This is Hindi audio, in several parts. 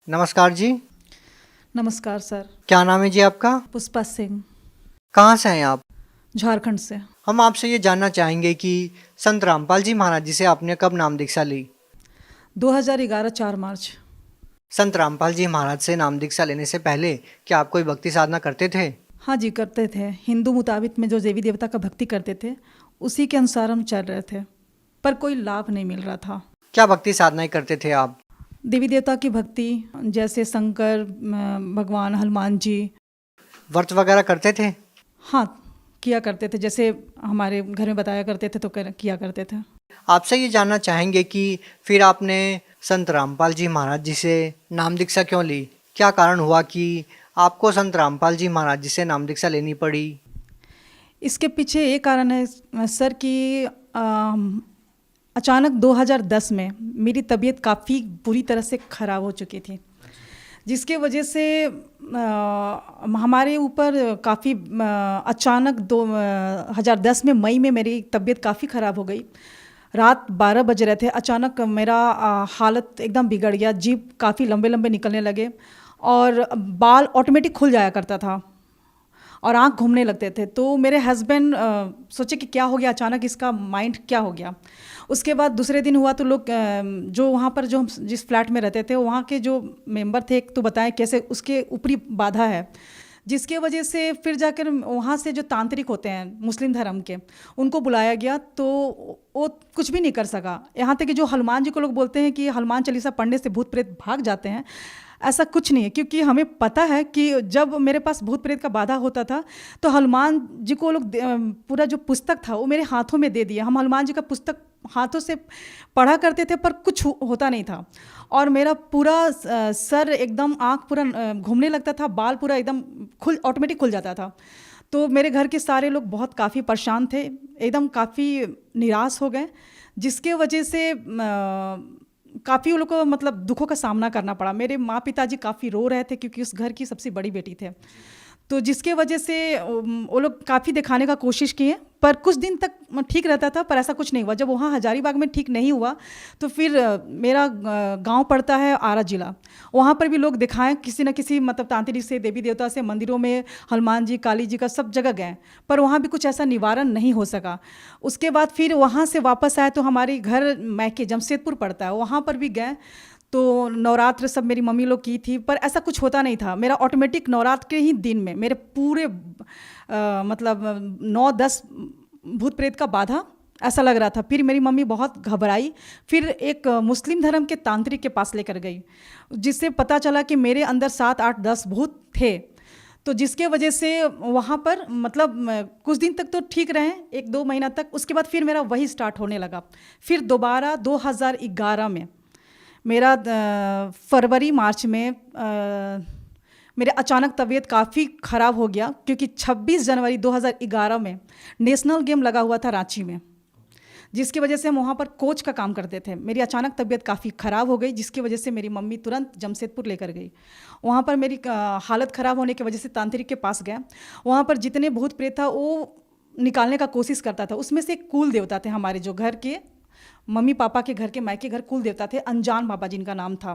नमस्कार जी। नमस्कार सर। क्या नाम है जी आपका? पुष्पा सिंह, कहाँ से हैं आप? झारखंड से। हम आपसे ये जानना चाहेंगे कि संत रामपाल जी महाराज जी से आपने कब नाम दीक्षा ली? 2011 4 मार्च। संत रामपाल जी महाराज से नाम दीक्षा लेने से पहले क्या आप कोई भक्ति साधना करते थे? हाँ जी, करते थे। हिंदू मुताबिक में जो देवी देवता का भक्ति करते थे उसी के अनुसार हम चल रहे थे, पर कोई लाभ नहीं मिल रहा था। क्या भक्ति साधनाएं करते थे आप? देवी देवता की भक्ति, जैसे शंकर भगवान, हनुमान जी। व्रत वगैरह करते थे? हाँ, किया करते थे, जैसे हमारे घर में बताया करते थे तो किया करते थे। आपसे ये जानना चाहेंगे कि फिर आपने संत रामपाल जी महाराज जी से नाम दीक्षा क्यों ली? क्या कारण हुआ कि आपको संत रामपाल जी महाराज जी से नाम दीक्षा लेनी पड़ी? इसके पीछे ये कारण है सर कि अचानक 2010 में मेरी तबीयत काफ़ी बुरी तरह से ख़राब हो चुकी थी, जिसके वजह से हमारे ऊपर काफ़ी अचानक 2010 में मई में मेरी तबीयत काफ़ी ख़राब हो गई। रात 12 बज रहे थे, अचानक मेरा हालत एकदम बिगड़ गया। जीभ काफ़ी लंबे लंबे निकलने लगे और बाल ऑटोमेटिक खुल जाया करता था और आँख घूमने लगते थे। तो मेरे हस्बैंड सोचे कि क्या हो गया अचानक, इसका माइंड क्या हो गया। उसके बाद दूसरे दिन हुआ तो लोग जो वहाँ पर जो हम जिस फ्लैट में रहते थे वहाँ के जो मेंबर थे, एक तो बताएं कैसे उसके ऊपरी बाधा है, जिसके वजह से फिर जाकर वहाँ से जो तांत्रिक होते हैं मुस्लिम धर्म के, उनको बुलाया गया तो वो कुछ भी नहीं कर सका। यहाँ तक कि जो हनुमान जी को लोग बोलते हैं कि हनुमान चालीसा पढ़ने से भूत प्रेत भाग जाते हैं, ऐसा कुछ नहीं है, क्योंकि हमें पता है कि जब मेरे पास भूत प्रेत का बाधा होता था तो हनुमान जी को लोग पूरा जो पुस्तक था वो मेरे हाथों में दे दिया। हम हनुमान जी का पुस्तक हाथों से पढ़ा करते थे पर कुछ होता नहीं था, और मेरा पूरा सर एकदम, आँख पूरा घूमने लगता था, बाल पूरा एकदम ऑटोमेटिक खुल जाता था। तो मेरे घर के सारे लोग बहुत काफ़ी परेशान थे, एकदम काफ़ी निराश हो गए, जिसके वजह से काफ़ी उन लोग को मतलब दुखों का सामना करना पड़ा। मेरे माँ पिताजी काफ़ी रो रहे थे क्योंकि उस घर की सबसे बड़ी बेटी थे, तो जिसके वजह से वो लोग काफ़ी दिखाने का कोशिश किए, पर कुछ दिन तक ठीक रहता था, पर ऐसा कुछ नहीं हुआ। जब वहाँ हजारीबाग में ठीक नहीं हुआ तो फिर मेरा गांव पड़ता है आरा जिला, वहाँ पर भी लोग दिखाएं किसी न किसी मतलब तांत्रिक से, देवी देवता से, मंदिरों में हनुमान जी, काली जी का सब जगह गए, पर वहाँ भी कुछ ऐसा निवारण नहीं हो सका। उसके बाद फिर वहाँ से वापस आए तो हमारे घर मैके जमशेदपुर पड़ता है, वहाँ पर भी गए तो नवरात्र सब मेरी मम्मी लोग की थी, पर ऐसा कुछ होता नहीं था। मेरा ऑटोमेटिक नवरात्र के ही दिन में मेरे पूरे मतलब 9-10 भूत प्रेत का बाधा ऐसा लग रहा था। फिर मेरी मम्मी बहुत घबराई, फिर एक मुस्लिम धर्म के तांत्रिक के पास लेकर गई, जिससे पता चला कि मेरे अंदर 7-8-10 भूत थे। तो जिसके वजह से वहाँ पर मतलब कुछ दिन तक तो ठीक रहे, 1-2 महीना तक। उसके बाद फिर मेरा वही स्टार्ट होने लगा। फिर दोबारा 2011 में मेरा फरवरी मार्च में मेरे अचानक तबीयत काफ़ी ख़राब हो गया, क्योंकि 26 जनवरी 2011 में नेशनल गेम लगा हुआ था रांची में, जिसकी वजह से हम वहाँ पर कोच का काम करते थे। मेरी अचानक तबीयत काफ़ी ख़राब हो गई, जिसकी वजह से मेरी मम्मी तुरंत जमशेदपुर लेकर गई। वहाँ पर मेरी हालत ख़राब होने की वजह से तांत्रिक के पास गए। वहाँ पर जितने भूत प्रेत था वो निकालने का कोशिश करता था। उसमें से एक कुल देवता थे हमारे जो घर के, मम्मी पापा के घर के मायके घर कुल देवता थे, अनजान बाबा जिनका नाम था।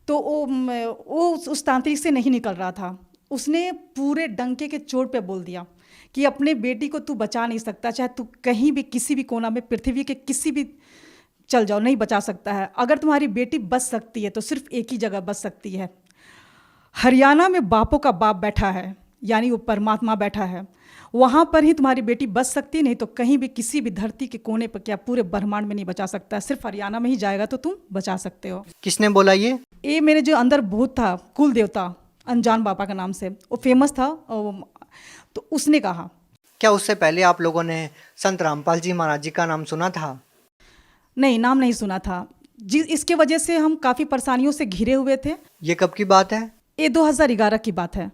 तो वो उस तांत्रिक से नहीं निकल रहा था। उसने पूरे डंके के चोट पे बोल दिया कि अपने बेटी को तू बचा नहीं सकता, चाहे तू कहीं भी किसी भी कोना में पृथ्वी के किसी भी चल जाओ, नहीं बचा सकता है। अगर तुम्हारी बेटी बच सकती है तो सिर्फ एक ही जगह बच सकती है, हरियाणा में बापों का बाप बैठा है, यानी वो परमात्मा बैठा है, वहाँ पर ही तुम्हारी बेटी बच सकती, नहीं तो कहीं भी किसी भी धरती के कोने पर, क्या पूरे ब्रह्मांड में नहीं बचा सकता, सिर्फ हरियाणा में ही जाएगा तो तुम बचा सकते हो। किसने बोला ये? ये मेरे जो अंदर भूत था, कुल देवता अनजान बाबा का नाम से, वो फेमस था, तो उसने कहा। क्या उससे पहले आप लोगों ने संत रामपाल जी महाराज जी का नाम सुना था? नहीं, नाम नहीं सुना था, इसके वजह से हम काफ़ी परेशानियों से घिरे हुए थे। ये कब की बात है? ये 2011 की बात है।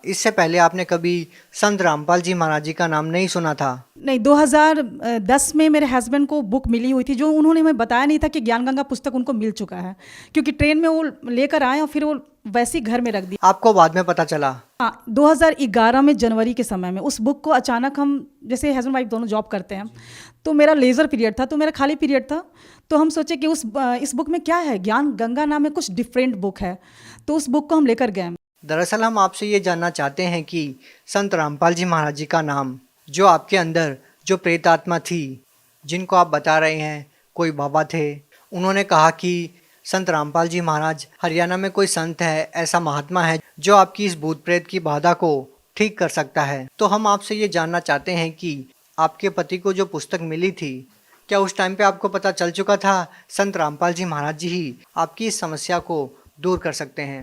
इससे पहले आपने कभी संत रामपाल जी महाराज जी का नाम नहीं सुना था? नहीं, 2010 में मेरे हस्बैंड को बुक मिली हुई थी, जो उन्होंने हमें बताया नहीं था कि ज्ञान गंगा पुस्तक उनको मिल चुका है, क्योंकि ट्रेन में वो लेकर आए और फिर वो वैसे ही घर में रख दिया। आपको बाद में पता चला? हाँ, 2011 में जनवरी के समय में उस बुक को अचानक हम, जैसे हस्बैंड वाइफ दोनों जॉब करते हैं, तो मेरा लेज़र पीरियड था, तो मेरा खाली पीरियड था, तो हम सोचे कि इस बुक में क्या है, ज्ञान गंगा नाम में कुछ डिफरेंट बुक है, तो उस बुक को हम लेकर गए। दरअसल हम आपसे ये जानना चाहते हैं कि संत रामपाल जी महाराज जी का नाम, जो आपके अंदर जो प्रेत आत्मा थी, जिनको आप बता रहे हैं कोई बाबा थे, उन्होंने कहा कि संत रामपाल जी महाराज हरियाणा में कोई संत है, ऐसा महात्मा है जो आपकी इस भूत प्रेत की बाधा को ठीक कर सकता है। तो हम आपसे ये जानना चाहते हैं कि आपके पति को जो पुस्तक मिली थी, क्या उस टाइम पे आपको पता चल चुका था संत रामपाल जी महाराज जी ही आपकी इस समस्या को दूर कर सकते हैं?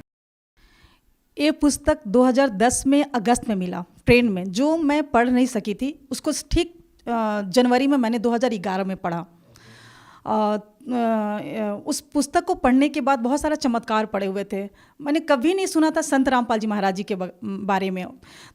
ये पुस्तक 2010 में अगस्त में मिला ट्रेन में, जो मैं पढ़ नहीं सकी थी, उसको ठीक जनवरी में मैंने 2011 में पढ़ा। उस पुस्तक को पढ़ने के बाद बहुत सारा चमत्कार पड़े हुए थे। मैंने कभी नहीं सुना था संत रामपाल जी महाराज जी के बारे में,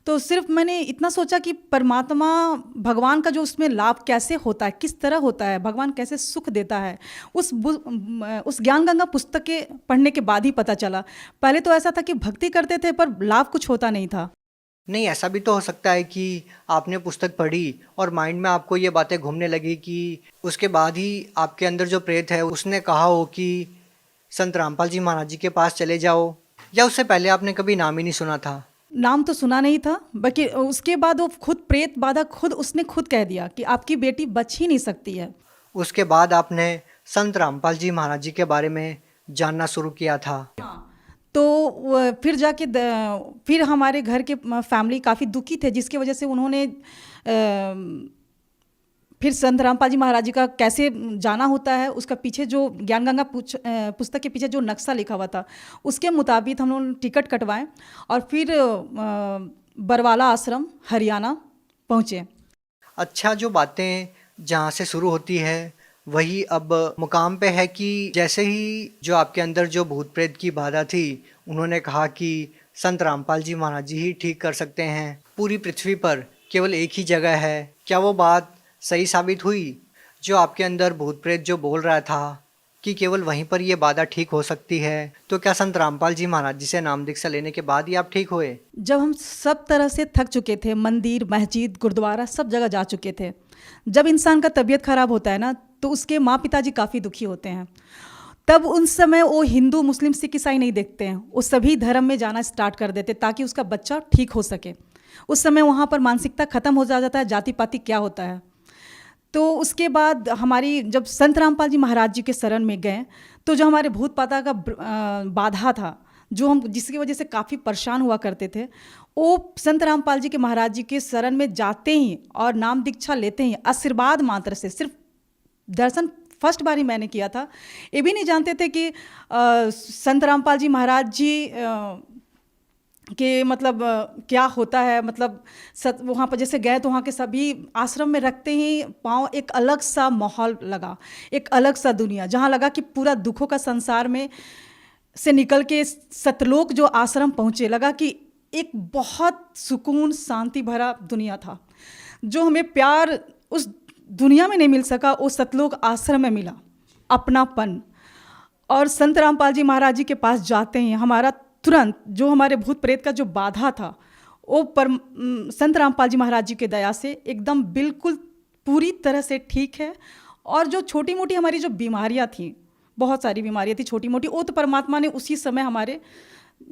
तो सिर्फ मैंने इतना सोचा कि परमात्मा भगवान का जो उसमें लाभ कैसे होता है, किस तरह होता है, भगवान कैसे सुख देता है, उस ज्ञान गंगा पुस्तक के पढ़ने के बाद ही पता चला। पहले तो ऐसा था कि भक्ति करते थे पर लाभ कुछ होता नहीं था। नहीं, ऐसा भी तो हो सकता है कि आपने पुस्तक पढ़ी और माइंड में आपको ये बातें घूमने लगी कि उसके बाद ही आपके अंदर जो प्रेत है उसने कहा हो कि संत रामपाल जी महाराज जी के पास चले जाओ, या उससे पहले आपने कभी नाम ही नहीं सुना था? नाम तो सुना नहीं था, बाकी उसके बाद वो खुद प्रेत बाधा उसने खुद कह दिया कि आपकी बेटी बच ही नहीं सकती है। उसके बाद आपने संत रामपाल जी महाराज जी के बारे में जानना शुरू किया था। तो फिर जाके फिर हमारे घर के फैमिली काफ़ी दुखी थे, जिसकी वजह से उन्होंने फिर संत रामपाल जी महाराज जी का कैसे जाना होता है, उसका पीछे जो ज्ञान गंगा पुस्तक के पीछे जो नक्शा लिखा हुआ था, उसके मुताबिक हम लोग टिकट कटवाएं और फिर बरवाला आश्रम हरियाणा पहुँचे। अच्छा, जो बातें जहाँ से शुरू होती है वही अब मुकाम पे है कि जैसे ही जो आपके अंदर जो भूत प्रेत की बाधा थी, उन्होंने कहा कि संत रामपाल जी महाराज जी ही ठीक कर सकते हैं, पूरी पृथ्वी पर केवल एक ही जगह है। क्या वो बात सही साबित हुई? जो आपके अंदर भूत प्रेत जो बोल रहा था कि केवल वहीं पर ये बाधा ठीक हो सकती है, तो क्या संत रामपाल जी महाराज जी से नाम दीक्षा लेने के बाद ही आप ठीक हुए? जब हम सब तरह से थक चुके थे, मंदिर, मस्जिद, गुरुद्वारा सब जगह जा चुके थे, जब इंसान का तबीयत खराब होता है ना, तो उसके माँ पिताजी काफ़ी दुखी होते हैं। तब उन समय वो हिंदू, मुस्लिम, सिख, ईसाई नहीं देखते हैं, वो सभी धर्म में जाना स्टार्ट कर देते ताकि उसका बच्चा ठीक हो सके। उस समय वहाँ पर मानसिकता ख़त्म हो जाता है, जाति पाति क्या होता है। तो उसके बाद हमारी जब संत रामपाल जी महाराज जी के शरण में गए, तो जो हमारे भूत पाता का बाधा था, जो हम जिसकी वजह से काफ़ी परेशान हुआ करते थे, वो संत रामपाल जी के महाराज जी के शरण में जाते ही और नाम दीक्षा लेते ही आशीर्वाद मात्र से, सिर्फ दर्शन फर्स्ट बार ही मैंने किया था, ये भी नहीं जानते थे कि संत रामपाल जी महाराज जी कि मतलब क्या होता है। मतलब वहाँ पर जैसे गए तो वहाँ के सभी आश्रम में रखते ही पाँव एक अलग सा माहौल लगा, एक अलग सा दुनिया, जहाँ लगा कि पूरा दुखों का संसार में से निकल के सतलोक जो आश्रम पहुँचे, लगा कि एक बहुत सुकून शांति भरा दुनिया था। जो हमें प्यार उस दुनिया में नहीं मिल सका, वो सतलोक आश्रम में मिला, अपनापन। और संत रामपाल जी महाराज जी के पास जाते हैं हमारा तुरंत जो हमारे भूत प्रेत का जो बाधा था, वो संत रामपाल जी महाराज जी के दया से एकदम बिल्कुल पूरी तरह से ठीक है। और जो छोटी मोटी हमारी जो बीमारियां थी, बहुत सारी बीमारियां थी छोटी मोटी, वो तो परमात्मा ने उसी समय हमारे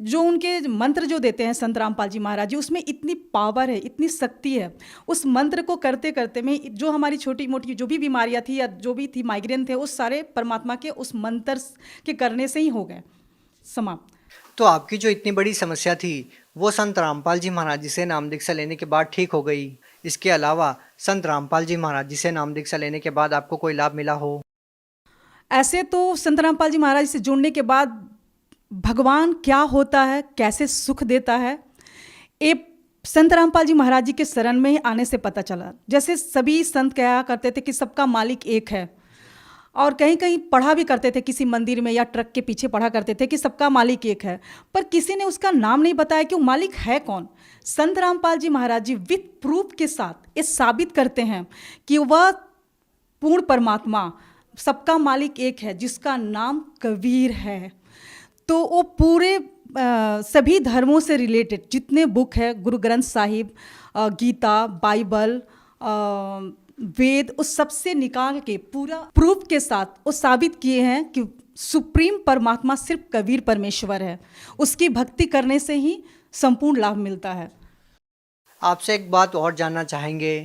जो उनके मंत्र जो देते हैं संत रामपाल जी महाराज जी, उसमें इतनी पावर है, इतनी शक्ति है। उस मंत्र को करते करते में जो हमारी छोटी मोटी जो भी बीमारियां थी या जो भी थी, माइग्रेन थे, उस सारे परमात्मा के उस मंत्र के करने से ही हो गए समाप्त। तो आपकी जो इतनी बड़ी समस्या थी वो संत रामपाल जी महाराज जी से नाम दीक्षा लेने के बाद ठीक हो गई। इसके अलावा संत रामपाल जी महाराज जी से नाम दीक्षा लेने के बाद आपको कोई लाभ मिला हो? ऐसे तो संत रामपाल जी महाराज से जुड़ने के बाद भगवान क्या होता है, कैसे सुख देता है, ये संत रामपाल जी महाराज जी के शरण में ही आने से पता चला। जैसे सभी संत कहा करते थे कि सबका मालिक एक है, और कहीं कहीं पढ़ा भी करते थे, किसी मंदिर में या ट्रक के पीछे पढ़ा करते थे कि सबका मालिक एक है, पर किसी ने उसका नाम नहीं बताया कि वो मालिक है कौन। संत रामपाल जी महाराज जी विथ प्रूफ के साथ ये साबित करते हैं कि वह पूर्ण परमात्मा, सबका मालिक एक है, जिसका नाम कबीर है। तो वो पूरे सभी धर्मों से रिलेटेड जितने बुक है, गुरु ग्रंथ साहिब, गीता, बाइबल, वेद, उस सबसे निकाल के पूरा प्रूफ के साथ वो साबित किए हैं कि सुप्रीम परमात्मा सिर्फ कबीर परमेश्वर है। उसकी भक्ति करने से ही संपूर्ण लाभ मिलता है। आपसे एक बात और जानना चाहेंगे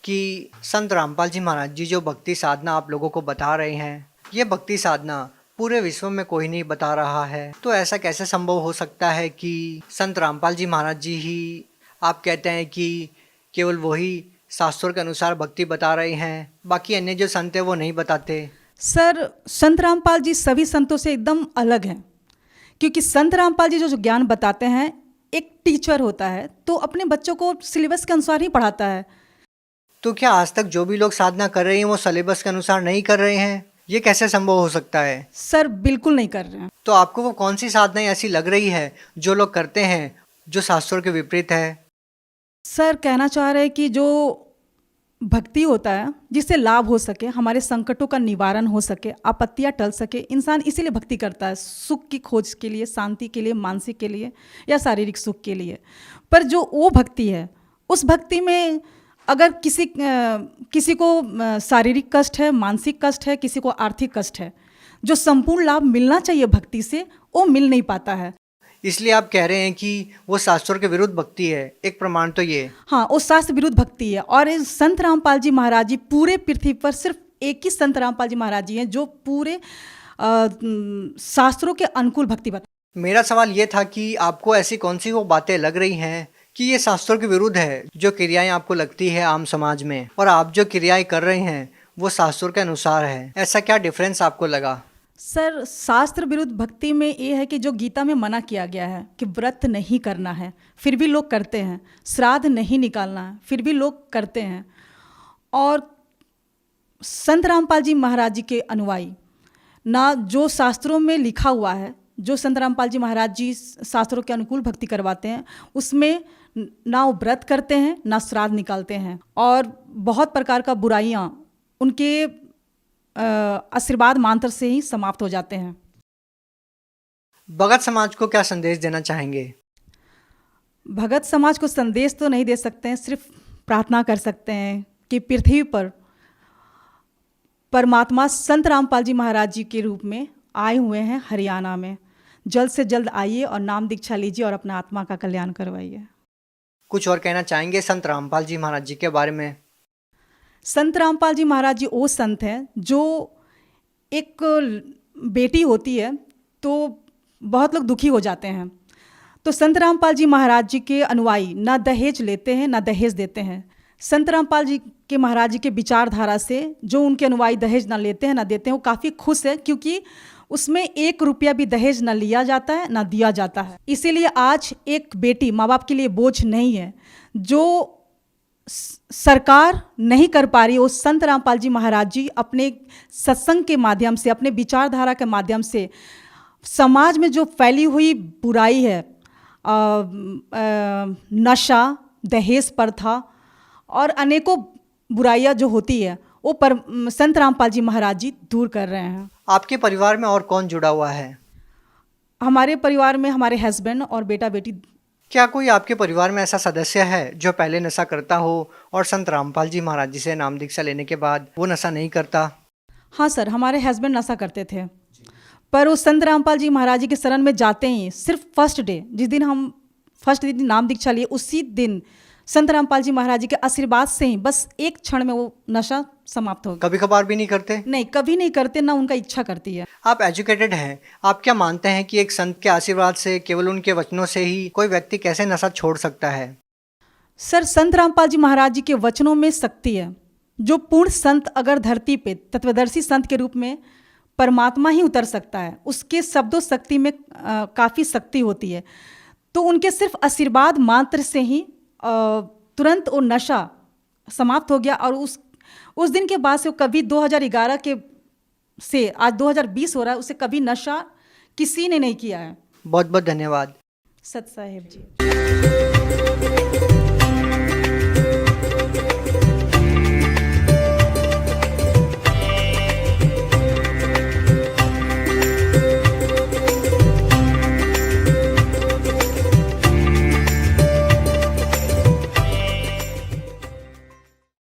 कि संत रामपाल जी महाराज जी जो भक्ति साधना आप लोगों को बता रहे हैं, ये भक्ति साधना पूरे विश्व में कोई नहीं बता रहा है, तो ऐसा कैसे संभव हो सकता है कि संत रामपाल जी महाराज जी ही आप कहते हैं कि केवल वही शास्त्रों के अनुसार भक्ति बता रहे हैं, बाकी अन्य जो संत है वो नहीं बताते? सर, संत रामपाल जी सभी संतों से एकदम अलग हैं, क्योंकि संत रामपाल जी जो ज्ञान बताते हैं, एक टीचर होता है तो अपने बच्चों को सिलेबस के अनुसार ही पढ़ाता है। तो क्या आज तक जो भी लोग साधना कर रहे हैं वो सिलेबस के अनुसार नहीं कर रहे हैं? ये कैसे संभव हो सकता है? सर, बिल्कुल नहीं कर रहे हैं। तो आपको वो कौन सी साधनाएं ऐसी लग रही है जो लोग करते हैं जो शास्त्रों के विपरीत है? सर, कहना चाह रहे हैं कि जो भक्ति होता है जिससे लाभ हो सके, हमारे संकटों का निवारण हो सके, आपत्तियां टल सके, इंसान इसीलिए भक्ति करता है, सुख की खोज के लिए, शांति के लिए, मानसिक के लिए या शारीरिक सुख के लिए। पर जो वो भक्ति है, उस भक्ति में अगर किसी को शारीरिक कष्ट है, मानसिक कष्ट है, किसी को आर्थिक कष्ट है, जो संपूर्ण लाभ मिलना चाहिए भक्ति से, वो मिल नहीं पाता है। इसलिए आप कह रहे हैं कि वो शास्त्रों के विरुद्ध भक्ति है। एक प्रमाण तो ये। हाँ, वो शास्त्र विरुद्ध भक्ति है। और इस संत रामपाल जी महाराज जी, पूरे पृथ्वी पर सिर्फ एक ही संत रामपाल जी महाराज जी हैं जो पूरे शास्त्रों के अनुकूल भक्ति बता। मेरा सवाल ये था कि आपको ऐसी कौन सी वो बातें लग रही हैं कि ये शास्त्रों के विरुद्ध है, जो क्रियाएं आपको लगती है आम समाज में, और आप जो क्रियाएं कर रहे हैं वो शास्त्रों के अनुसार है? ऐसा क्या डिफरेंस आपको लगा? सर, शास्त्र विरुद्ध भक्ति में ये है कि जो गीता में मना किया गया है कि व्रत नहीं करना है, फिर भी लोग करते हैं, श्राद्ध नहीं निकालना है, फिर भी लोग करते हैं। और संत रामपाल जी महाराज जी के अनुयायी ना, जो शास्त्रों में लिखा हुआ है, जो संत रामपाल जी महाराज जी शास्त्रों के अनुकूल भक्ति करवाते हैं, उसमें ना वो व्रत करते हैं, ना श्राद्ध निकालते हैं, और बहुत प्रकार का बुराइयाँ उनके आशीर्वाद मंत्र से ही समाप्त हो जाते हैं। भगत समाज को क्या संदेश देना चाहेंगे? भगत समाज को संदेश तो नहीं दे सकते हैं, सिर्फ प्रार्थना कर सकते हैं कि पृथ्वी पर परमात्मा संत रामपाल जी महाराज जी के रूप में आए हुए हैं हरियाणा में। जल्द से जल्द आइए और नाम दीक्षा लीजिए और अपना आत्मा का कल्याण करवाइए। कुछ और कहना चाहेंगे संत रामपाल जी महाराज जी के बारे में? संत रामपाल जी महाराज जी वो संत हैं जो, एक बेटी होती है तो बहुत लोग दुखी हो जाते हैं, तो संत रामपाल जी महाराज जी के अनुयायी ना दहेज लेते हैं ना दहेज देते हैं। संत रामपाल जी के महाराज जी के विचारधारा से जो उनके अनुयायी दहेज ना लेते हैं ना देते हैं, वो काफ़ी खुश है, क्योंकि उसमें 1 रुपया भी दहेज ना लिया जाता है ना दिया जाता है। इसीलिए आज एक बेटी माँ बाप के लिए बोझ नहीं है। जो सरकार नहीं कर पा रही, वो संत रामपाल जी महाराज जी अपने सत्संग के माध्यम से, अपने विचारधारा के माध्यम से समाज में जो फैली हुई बुराई है, नशा, दहेज प्रथा और अनेकों बुराइयां जो होती है, वो संत रामपाल जी महाराज जी दूर कर रहे हैं। आपके परिवार में और कौन जुड़ा हुआ है? हमारे परिवार में हमारे हस्बैंड और बेटा बेटी। क्या कोई आपके परिवार में ऐसा सदस्य है जो पहले नशा करता हो और संत रामपाल जी महाराज जी से नाम दीक्षा लेने के बाद वो नशा नहीं करता? हाँ सर, हमारे हस्बैंड नशा करते थे, पर वो संत रामपाल जी महाराज जी के शरण में जाते ही सिर्फ फर्स्ट डे, जिस दिन हम फर्स्ट दिन नाम दीक्षा लिए, उसी दिन संत रामपाल जी महाराज जी के आशीर्वाद से ही बस एक क्षण में वो नशा समाप्त हो गया। कभी कभार भी नहीं करते? नहीं, कभी नहीं करते, ना उनका इच्छा करती है। आप एजुकेटेड हैं, आप क्या मानते हैं कि एक संत के आशीर्वाद से, केवल उनके वचनों से ही कोई व्यक्ति कैसे नशा छोड़ सकता है? सर, संत रामपाल जी महाराज जी के वचनों में शक्ति है। जो पूर्ण संत अगर धरती पे तत्वदर्शी संत के रूप में परमात्मा ही उतर सकता है, उसके शब्दों शक्ति में काफ़ी शक्ति होती है। तो उनके सिर्फ आशीर्वाद मात्र से ही तुरंत वो नशा समाप्त हो गया, और उस दिन के बाद से वो कभी 2011 के से आज 2020 हो रहा है, उसे कभी नशा किसी ने नहीं किया है। बहुत बहुत धन्यवाद। सत साहेब जी।